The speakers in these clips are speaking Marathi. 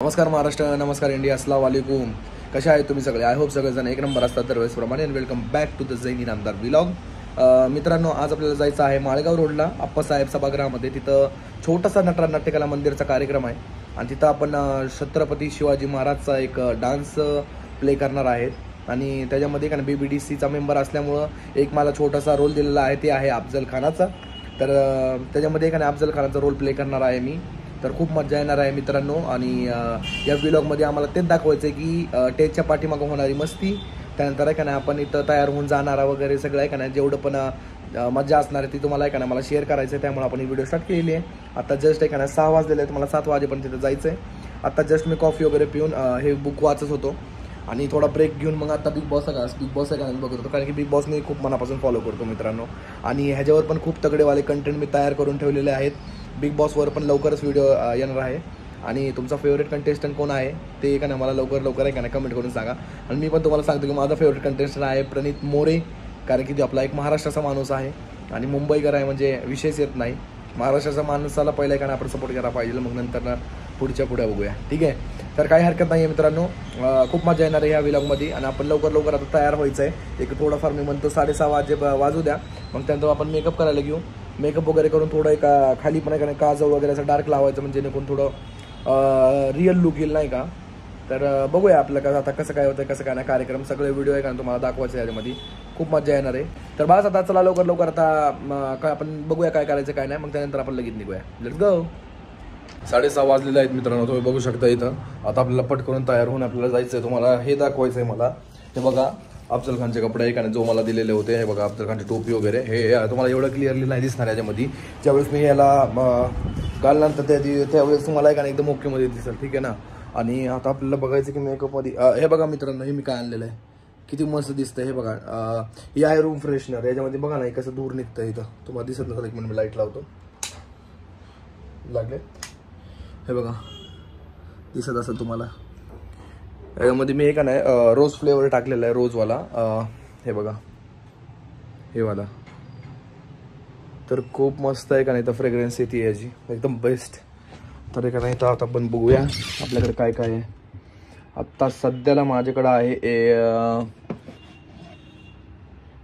नमस्कार महाराष्ट्र, नमस्कार इंडिया, अस्सलाम वालेकुम. कशा आहेत तुम्ही सगळे? आय होप सगळेजण एक नंबर असतात दरवेळेसप्रमाणे. And welcome back to the Zain Inamdar vlog. मित्रांनो, आज आपल्याला जायचं आहे माळेगाव रोडला आप्पासाहेब सभागृहामध्ये. तिथं छोटासा नटराज नाट्यकला मंदिरचा कार्यक्रम आहे आणि तिथं आपण छत्रपती शिवाजी महाराजचा एक डान्स प्ले करणार आहेत आणि त्याच्यामध्ये का BBDCचा मेंबर असल्यामुळं एक मला छोटासा रोल दिलेला आहे, ते आहे अफजल खानाचा. तर त्याच्यामध्ये का अफजल खानाचा रोल प्ले करणार आहे मी. तर खूप मजा येणार आहे मित्रांनो. आणि या व्लॉगमध्ये आम्हाला तेच दाखवायचं आहे की टेजच्या पाठीमागं होणारी मस्ती, त्यानंतर आहे का नाही आपण इथं तयार होऊन जाणारा वगैरे सगळं आहे का नाही, जेवढं पण मजा असणार आहे ती तुम्हाला आहे का नाही मला शेअर करायचं आहे. त्यामुळे आपण ही व्हिडिओ स्टार्ट केलेली आहे. आता जस्ट आहे का नाही 6 वाजलेले आहेत, मला 7 वाजेपर्यंत तिथं जायचं आहे. आता जस्ट मी कॉफी वगैरे पिऊन हे बुक वाचत होतो आणि थोडा ब्रेक घेऊन मग आता बिग बॉस आहे का बघत होतो, कारण की बिग बॉस मी खूप मनापासून फॉलो करतो मित्रांनो. आणि ह्याच्यावर पण खूप तगडेवाले कंटेंट मी तयार करून ठेवलेले आहेत. बिग बॉसवर पण लवकरच व्हिडिओ येणार आहे. आणि तुमचा फेवरेट कंटेस्टंट कोण आहे ते का नाही मला लवकर आहे का नाही कमेंट करून सांगा. आणि मी पण तुम्हाला सांगतो की माझा फेवरेट कंटेस्टंट आहे प्रणित मोरे, कारण की तो आपला एक महाराष्ट्राचा माणूस आहे आणि मुंबईकर आहे, म्हणजे विशेष येत नाही. महाराष्ट्राच्या माणसाला पहिला का आपण सपोर्ट करायला पाहिजे, मग नंतर पुढे बघूया, ठीक आहे. तर काही हरकत नाही आहे मित्रांनो. खूप मजा येणार आहे ह्या व्लॉगमध्ये आणि आपण लवकर आता तयार व्हायचं आहे. एक थोडाफार मी म्हणतो 6:30 वाजू द्या, मग त्यानंतर आपण मेकअप करायला घेऊ. मेकअप वगैरे करून थोडं एका खाली पण आहे काजळ वगैरे असं डार्क लावायचं, म्हणजे जेणेकरून थोडं रिअल लुक येईल नाही का. तर बघूया आपलं आता कसं काय होतं, कसं काय नाही. कार्यक्रम सगळे व्हिडिओ आहे का तुम्हाला दाखवायचं आहे, याच्यामध्ये खूप मजा येणार आहे. तर बस आता चला लवकर आता काय आपण बघूया काय करायचं काय नाही, मग त्यानंतर आपण लगेच निघूया. Let's go. 6:30 वाजलेले आहेत मित्रांनो, तुम्ही बघू शकता इथं. आता आपल्याला पटकरून तयार होऊन आपल्याला जायचं आहे. तुम्हाला हे दाखवायचं आहे मला. हे बघा अफजल खानचे कपडे आहे का जो मला दिलेले होते. हे बघा अफजल खानची टोपी वगैरे. हे तुम्हाला एवढं क्लिअरली नाही दिसणार याच्यामध्ये. ज्यावेळेस मी याला घालल्यानंतर त्यावेळेस तुम्हाला का एकदम ओकेमध्ये दिसेल, ठीक आहे ना. आणि आता आपल्याला बघायचं की मेकअपमध्ये हे बघा मित्रांनो, हे मी काय आणलेलं आहे, किती मस्त दिसतंय. हे बघा हे आहे रूम फ्रेशनर. याच्यामध्ये बघा ना कसं दूर निघतं इथं, तुम्हाला दिसत नसेल. एक मिनिट मी लाईट लावतो. लागले हे बघा, दिसत असेल तुम्हाला. यामध्ये मी का नाही रोज फ्लेवर टाकलेला आहे, रोजवाला. हे बघा हे वाला. तर खूप मस्त आहे का नाही, तर फ्रेग्रन्स येते याची एकदम बेस्ट. तर हे का नाही तर आता आपण बघूया आपल्याकडे काय काय आहे. आत्ता सध्याला माझ्याकडे आहे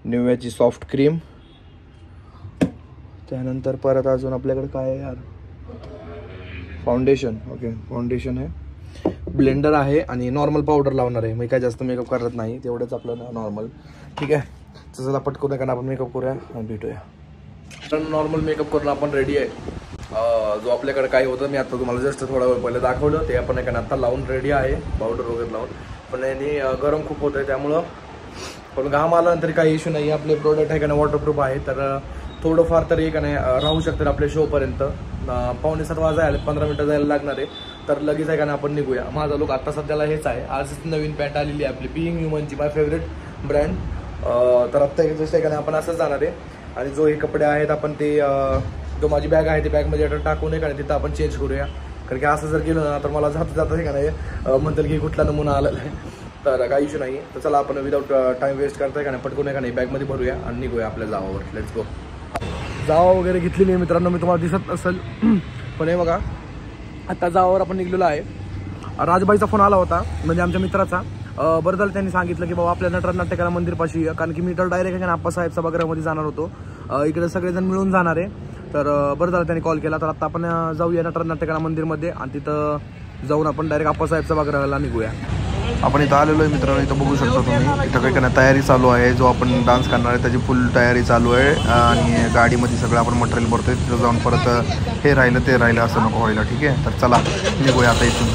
निव्याची सॉफ्ट क्रीम. त्यानंतर परत अजून आपल्याकडे काय आहे यार, फाउंडेशन. ओके, फाउंडेशन आहे, ब्लेंडर आहे आणि नॉर्मल पावडर लावणार आहे. मी काय जास्त मेकअप करत नाही, तेवढंच आपलं नॉर्मल, ठीक आहे. चला पटकून कारण आपण मेकअप करूया आणि भेटूया. तर नॉर्मल मेकअप करून आपण रेडी आहे. जो आपल्याकडे काय होतं मी आता तुम्हाला जस्ट थोडा वेळ पहिले दाखवलं, ते आपण एका आता लावून रेडी आहे, पावडर वगैरे लावून. पण याने गरम खूप होतं आहे, त्यामुळं पण घाम आल्यानंतर काही इश्यू नाही. आपले प्रोडक्ट आहे का नाही वॉटरप्रूफ आहे, तर थोडंफार तरी का नाही राहू शकतं आपल्या शोपर्यंत. 6:45 वाजायला 15 मिनटं जायला लागणार आहे. तर लगेच आहे का नाही आपण निघूया. माझा लुक आता सध्याला हेच आहे. आजच नवीन पॅन्ट आलेली आहे आपली बीइंग ह्युमनची, माय फेवरेट ब्रँड. तर आत्ता जस्ट आहे का नाही आपण असंच जाणार आहे. आणि जो हे कपडे आहेत आपण ते जो माझी बॅग आहे ते बॅगमध्ये आता टाकून आहे का नाही तिथं आपण चेंज करूया. कारण की असं जर गेलो ना तर मला जाता आहे का नाही म्हणतील की कुठला नमुना आलेला आहे. तर काही इश्यू नाही. तर चला आपण विदाऊट टाइम वेस्ट करताय का नाही पटकून आहे का नाही बॅगमध्ये भरूया आणि निघूया आपल्या जावावर. Let's go. जावा वगैरे घेतलेली आहे मित्रांनो, मी तुम्हाला दिसत नसेल पण हे बघा आता जावावर आपण निघलेलो आहे. राजबाईचा फोन आला होता, म्हणजे आमच्या मित्राचा. बरं झालं त्यांनी सांगितलं की बाबा आपल्या नटराज नाट्यकला मंदिरपाशी, कारण की मी तर डायरेक्ट आहे ना आप्पासाहेब सभागृहामध्ये जाणार होतो. इकडे सगळेजण मिळून जाणार आहे. तर बरं झालं त्यांनी कॉल केला. तर आता आपण जाऊया नटराज नाट्यकला मंदिरमध्ये आणि तिथं जाऊन आपण डायरेक्ट आप्पासाहेब सभागृहाला निघूया. आपण इथं आलेलो आहे मित्रांनो. इथं बघू शकता तुम्ही, इथं काही नाही तयारी चालू आहे. जो आपण डान्स करणार आहे त्याची फुल तयारी चालू आहे. आणि गाडीमध्ये सगळं आपण मटेरियल भरतोय. तिथं जाऊन परत हे राहिलं ते राहिलं असं नको व्हायला, ठीक आहे. तर चला निघूया आता इथून.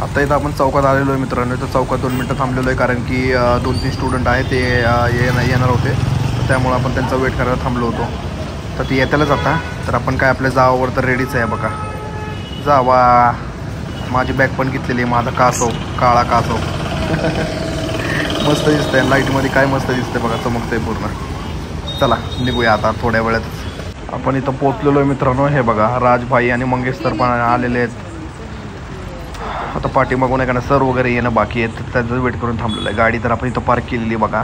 आता इथं आपण चौकात आलेलो आहे मित्रांनो. इथं चौकात 2 मिनटं थांबलेलो आहे, कारण की 2-3 स्टुडंट आहे ते येणार होते, तर त्यामुळे आपण त्यांचा वेट करायला थांबलो होतो. तर ती येत्यालाच आता. तर आपण काय आपल्या जावावर तर रेडीच आहे बघा. जावा. माझी बॅग पण घेतलेली आहे, माझा कासव, काळा कासव. मस्त दिसतंय लाईटमध्ये, काय मस्त दिसतंय बघा, चमकतंय पूर्ण. चला निघूया आता थोड्या वेळात. आपण इथं पोचलेलो आहे मित्रांनो. हे बघा राजभाई आणि मंगेश तर पण आलेले आहेत. आता पाठीमागून एखादा सर वगैरे येणं बाकी आहे, तर त्याचं वेट करून थांबलेलं आहे. गाडी तर आपण इथं पार्क केलेली बघा.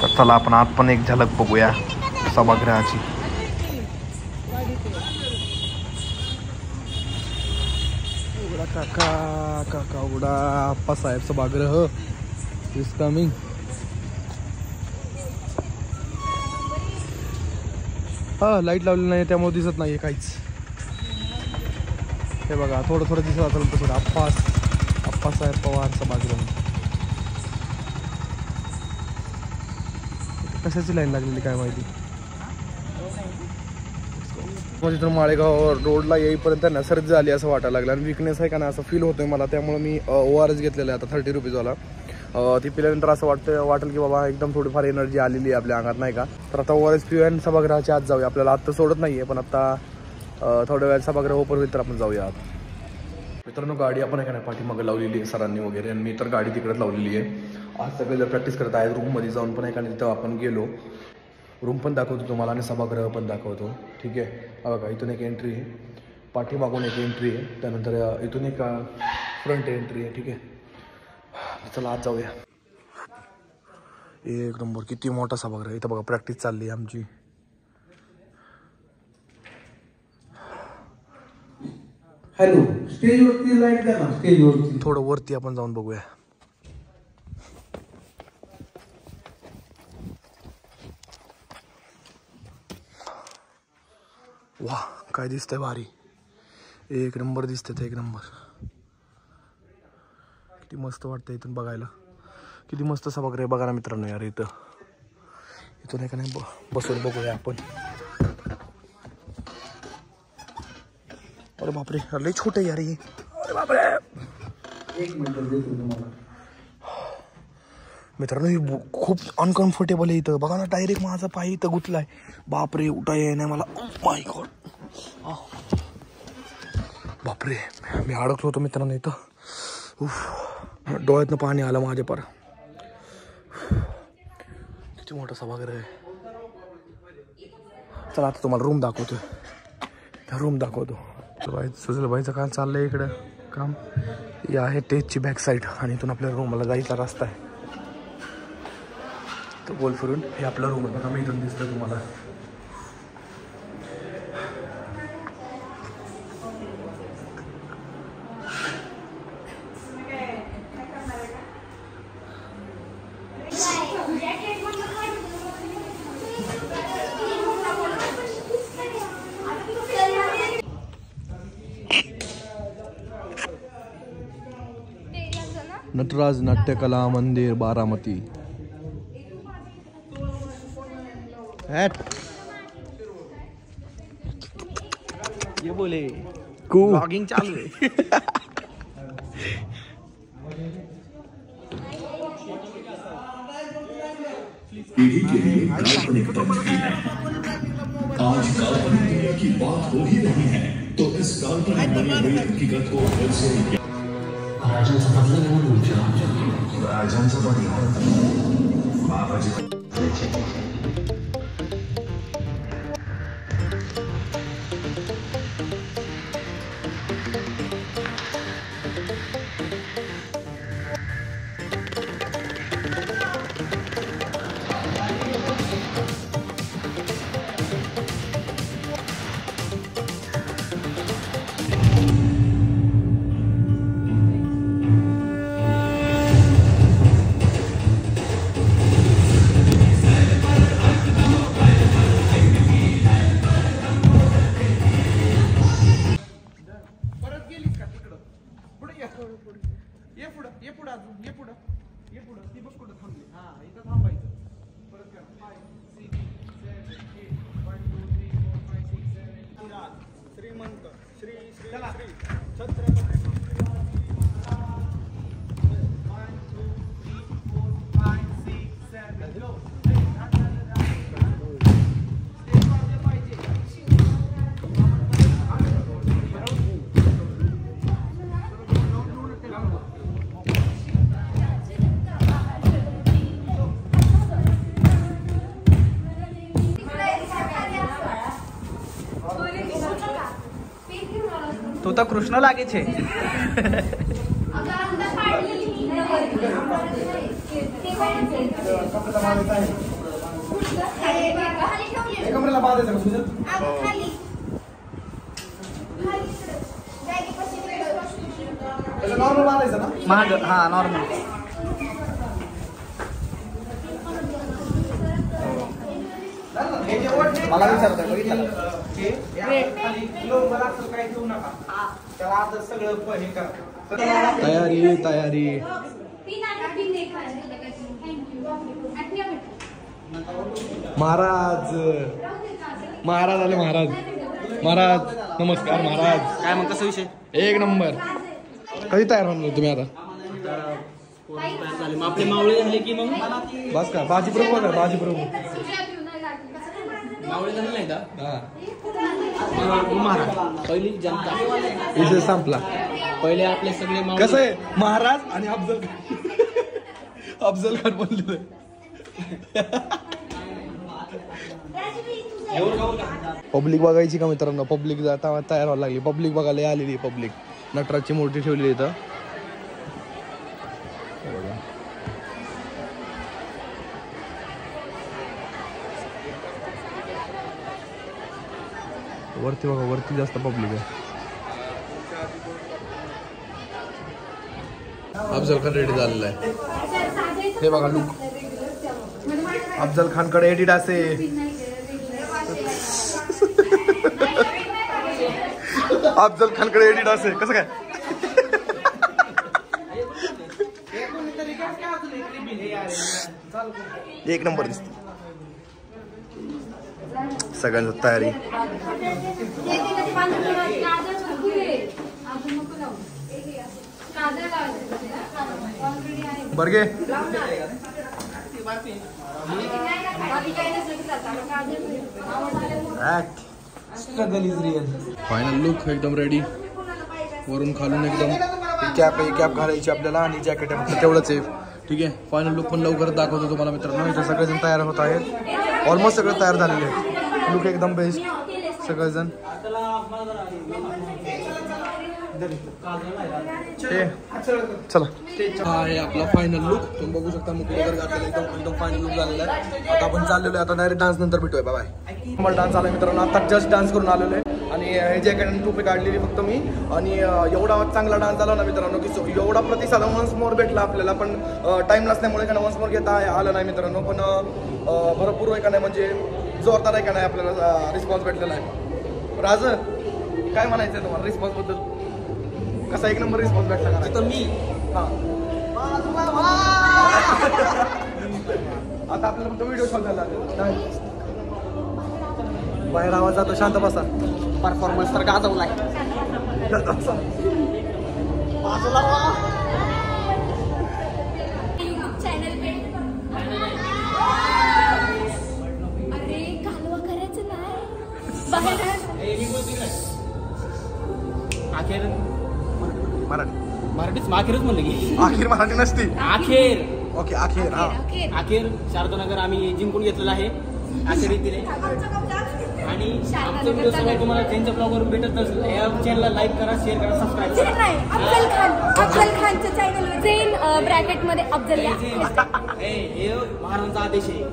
तर चला आपण आत पण एक झलक बघूया सभागृहाची. काका काका उडा आप्पासाहेब सभागृह इज कमिंग. हा लाईट लावलेली नाही त्यामुळे दिसत नाहीये काहीच. हे बघा थोडं थोडं दिसत असेल तर आप्पासाहेब पवार सभागृह. कशाची लाईन लागलेली काय माहिती. म्हणजे तर माळेगाव रोडला येईपर्यंत ना सर्दी झाली असं वाटायला लागलं आणि विकनेस आहे का ना असं फील होतोय मला. त्यामुळे मी ORS घेतलेला आहे आता 30 रुपीजवाला. ती पिल्यानंतर असं वाटेल की बाबा एकदम थोडीफार एनर्जी आलेली आहे आपल्या अंगात नाही का. तर आता ORS पिऊया आणि सभागृहाच्या आत जाऊया. आपल्याला आत्ता सोडत नाही आहे पण आता थोड्या वेळात सभागृह ओपन होईल तर आपण जाऊया आत. मित्रांनो गाडी आपण आहे का नाही पाठीमागं लावलेली आहे सरांनी वगैरे आणि मी तर गाडी तिकडेच लावलेली आहे. आज सगळे जर प्रॅक्टिस करत आहेत रूममध्ये जाऊन पण आहे का नाही तिथं आपण गेलो. रूम पण दाखवतो तुम्हाला आणि सभागृह पण दाखवतो. ठीक आहे बघा इथून एक एंट्री आहे, पाठीमागून एक एंट्री आहे, त्यानंतर इथून एक फ्रंट एंट्री आहे. ठीक आहे चला आज जाऊया. एक नंबर किती मोठा सभागृह. इथं बघा प्रॅक्टिस चालली आहे आमची. हॅलो स्टेजवरती लाईट द्या ना. स्टेजवरती थोडं वरती आपण जाऊन बघूया. वा काय दिसतंय भारी. एक नंबर दिसतंय एक नंबर. किती मस्त वाटतं इथून बघायला. किती मस्त सभागृह बघा ना मित्रांनो यार. इथून एक नाही बसून बघूया आपण. अरे बापरे लय छोटे यार हे. अरे बापरे एक मिनिट देतो तुम्हाला. मित्रांनो ही खूप अनकम्फर्टेबल आहे इथं. बघा ना डायरेक्ट माझा पाय इथं गुतलाय. बापरे उठाय नाही मला. माय गॉड बापरे मी अडकलो होतो मित्रांनो इथं. डोळ्यातनं पाणी आलं माझ्या पार. किती मोठा सभागृह आहे. चला आता तुम्हाला रूम दाखवतो. सुजलबाईचं काम चाललंय इकडं काम. हे आहे टेजची बॅक साईड आणि इथून आपल्या रूमला जायचा रस्ता आहे. तो गोल फिरून हे आपला रूम आहे बघा. मी इथून दिसतं तुम्हाला. नटराज नाट्यकला मंदिर बारामती. ये बोले ब्लॉगिंग चालू है. पीढ़ी के लिए काल्पनिक तब्दीली है. आज काल्पनिक दुनिया की बात हो ही रही है तो इस काल्पनिक बनी हुई हकीकत को फिर से राजांचा बदला घेऊन विचार. राजांचा बदला बाबाजी. तो तर कृष्ण लागे छे. बांधायचं ना? महाग हा नॉर्मल. मला विचारताय बघितलं का? खाली लोंगर असं काही ठेवू नका. त्याला आता सगळं हे करा. तयारी महाराज आले महाराज नमस्कार महाराज. काय मग कसं विषय? एक नंबर. कधी तयार होणार तुम्ही आता? झाले मग आपले मावळे झाले की मग बस का बाजी प्रभू बघा बाजी प्रभू. मावळे झाले नाही का? हा महाराज पहिली जनता विषय संपला. पहिले आपले सगळे मावळे. कसं आहे महाराज आणि अफजल खान बोलले. पब्लिक बघायची का मित्रांनो? पब्लिक जाता तयार व्हायला लागली. पब्लिक बघायला आलेली. पब्लिक नटराजची मूर्ती ठेवलेली इथं. वरती बघा वरती जास्त पब्लिक आहे. अफजल खान रेडी झालेला आहे. हे बघा लुक अफजल खान कडे एडिट असे. अफजल खान कडे एडिट असे कसं काय? एक नंबर दिसत. सगळ्यांची तयारी. बरगे struggle is real. Final look एकदम रेडी. वरून खालून एकदम कॅप आहे. कॅप घालायची आपल्याला आणि जॅकेट आहे फक्त तेवढंच आहे. ठीक आहे. फायनल लुक पण लवकरच दाखवतो तुम्हाला मित्रांनो. इथे सगळेजण तयार होत आहेत. ऑलमोस्ट सगळे तयार झालेले आहेत. लुक एकदम बेस्ट सगळेजण. चला हा आहे आपला फायनल लुक. तुम्ही बघू शकता मुकुट वगैरे घातलेला एकदम फायनल लुक झालेला आहे. आता आपण चाललेलो आहे. आता डायरेक्ट डान्स नंतर भेटूया. बाय. मला डान्स आला मित्रांनो. आता जस्ट डान्स करून आलेलो आहे आणि हे जॅकेट आणि टोपी काढलेली फक्त मी. आणि एवढा चांगला डान्स झाला ना मित्रांनो की एवढा प्रतिसाद वन्स मोर भेटला आपल्याला. पण टाइम नसल्यामुळे का वन्स मोर घेता आलं नाही मित्रांनो. पण भरपूर आहे का नाही म्हणजे जोरदार आहे का नाही आपल्याला रिस्पॉन्स भेटलेला आहे. राज काय म्हणायचं आहे तुम्हाला रिस्पॉन्सबद्दल? कसा एक नंबर रिस्पॉन्स भेटला का? तर मी आता आपल्याला फक्त व्हिडिओ शॉट झाला. बाहेर आवाज जातो. शांत बसा. परफॉर्मन्स तर गाजवलाय. अरे कालवा करायचं नाही. अखेर मराठीच अखेरच म्हणलं की अखेर मराठी नसती. अखेर ओके अखेर. हा अखेर शारदानगर आम्ही जिंकून घेतलेला आहे अशा रीतीने. आणि आमचा व्हिडिओ सगळं तुम्हाला त्यांच्या ब्लॉगवर भेटत असेल. या चॅनलला लाईक करा, शेअर करा, सबस्क्राईब करा. अफजल खानच्या चॅनलवर ट्रेन ब्रॅकेटमध्ये अफजल हे महाराजांचा आदेश आहे.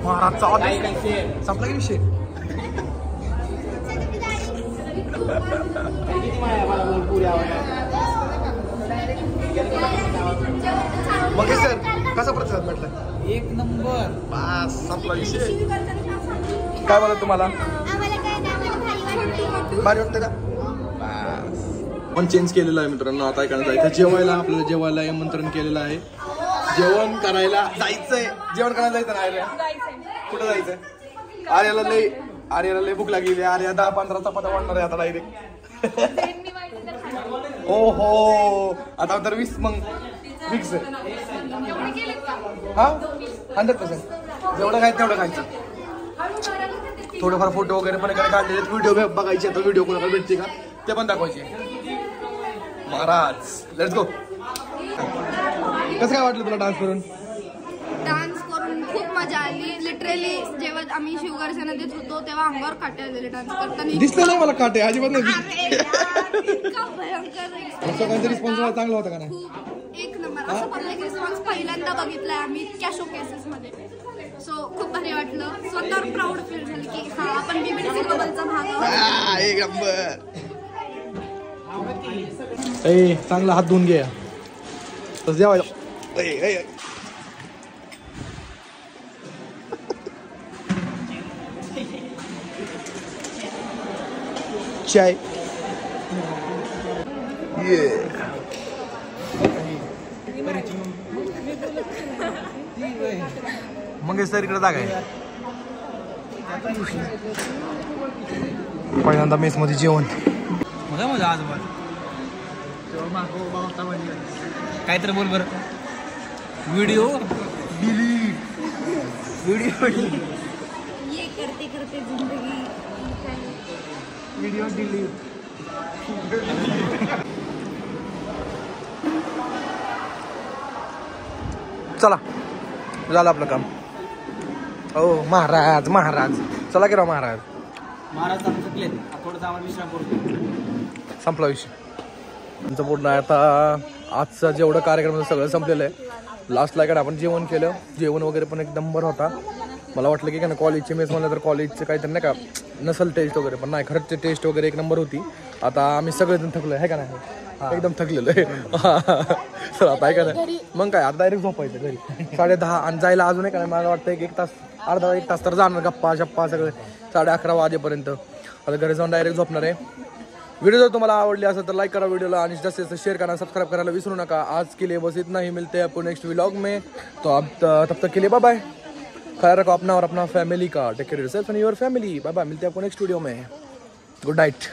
महाराजचा लाईक आणि शेअर. संपला की विषय? किती मला बोल पुरी आवडला. मग सर कसा प्रतिसाद भेटला? एक नंबर. बस संपला विषय. काय बोला तुम्हाला? भारी वाटतं का? बस पण चेंज केलेलं आहे मित्रांनो. आता काय जायचं जेवायला. आपल्याला जेवायला आमंत्रण केलेलं आहे. जेवण करायला जायचंय. जेवण करायला जायचं ना? आर्या कुठं जायचंय? आर्याला लय भूक लागली. आर्या 10-15 चपात्या वाढणार आहे आता डायरेक्ट. ओ हो आता तर 20 मग फिक्स आहे. हा 100%. जेवढं खायचं तेवढं खायचं. थोडेफार फोटो वगैरे पण काढलेले. व्हिडिओ बघायचे. आता व्हिडिओ कोणाला भेटते का ते पण दाखवायचे. Maharaj let's go. कसं काय वाटलं तुला डान्स करून? डान्स करून खूप मजा आली. लिटरली जेव्हा आम्ही शिवगर्जना देत होतो तेव्हा अंगावर काटे आलेले डान्स करताना. दिसलं नाही मला काटे अजिबात नाही. सगळ्यांचा रिस्पॉन्स चांगला होता का नाही? खूप एक नंबर. असं पब्लिक रिस्पॉन्स पहिल्यांदा बघितलाय आम्ही इतक्या शोकेसेस मध्ये. सो खूप भारी वाटलं. स्वतःवर प्राऊड फील झालं की हा आपण बीबीसी ग्लोबलचा भाग आहोत. एक नंबर. चांगला हात धुवून घ्या. जेवायला चाय मंगेश सर इकडे जागा आहे. पहिल्यांदा मेस मध्ये जेवण मजा मजा आज काय तर बोल बरं. व्हिडिओ ये करते करते जिंदगी व्हिडिओ डिलीट. चला झालं आपलं काम. हो महाराज महाराज चला की राव महाराज. महाराज आपण थकले थोडंसं आम्हाला विश्राम करतो. संपला विषय. तुमचं पूर्ण आता आजचा जेवढं कार्यक्रम सगळं संपलेलं आहे. लास्टला इकडे आपण जेवण केलं. जेवण वगैरे पण एक नंबर होता. मला वाटलं की काय ना कॉलेजचे मेस म्हणलं तर कॉलेजचं काहीतरी नाही का नसल टेस्ट वगैरे, पण नाही खरंच टेस्ट वगैरे एक नंबर होती. आता आम्ही सगळेजण थकलो आहे का नाही, एकदम थकलेलो आहे. तर आता आहे का नाही मग काय आता डायरेक्ट झोपायचं घरी 10:30 आणि जायला अजून आहे का नाही मला वाटतं एक तास अर्धा एक तास तर जाणार गप्पा शप्पा सगळे 11:30 वाजेपर्यंत. आता घरी जाऊन डायरेक्ट झोपणार आहे. व्हिडिओ जर तुम्हाला आवडली असेल तर लाईक करा व्हिडिओला आणि जास्तीत जास्त शेअर करा, सबस्क्राइब करायला विसरू नका. आज के लिए बस इतना ही. मिलते हैं आपको नेक्स्ट व्लॉग में. तो अब तब तक के लिए बाय बाय. ख्याल रखो अपना और अपना फैमिली का. Take care yourself and your family. Bye bye. मिलते हैं आपको नेक्स्ट वीडियो में. Good Knight.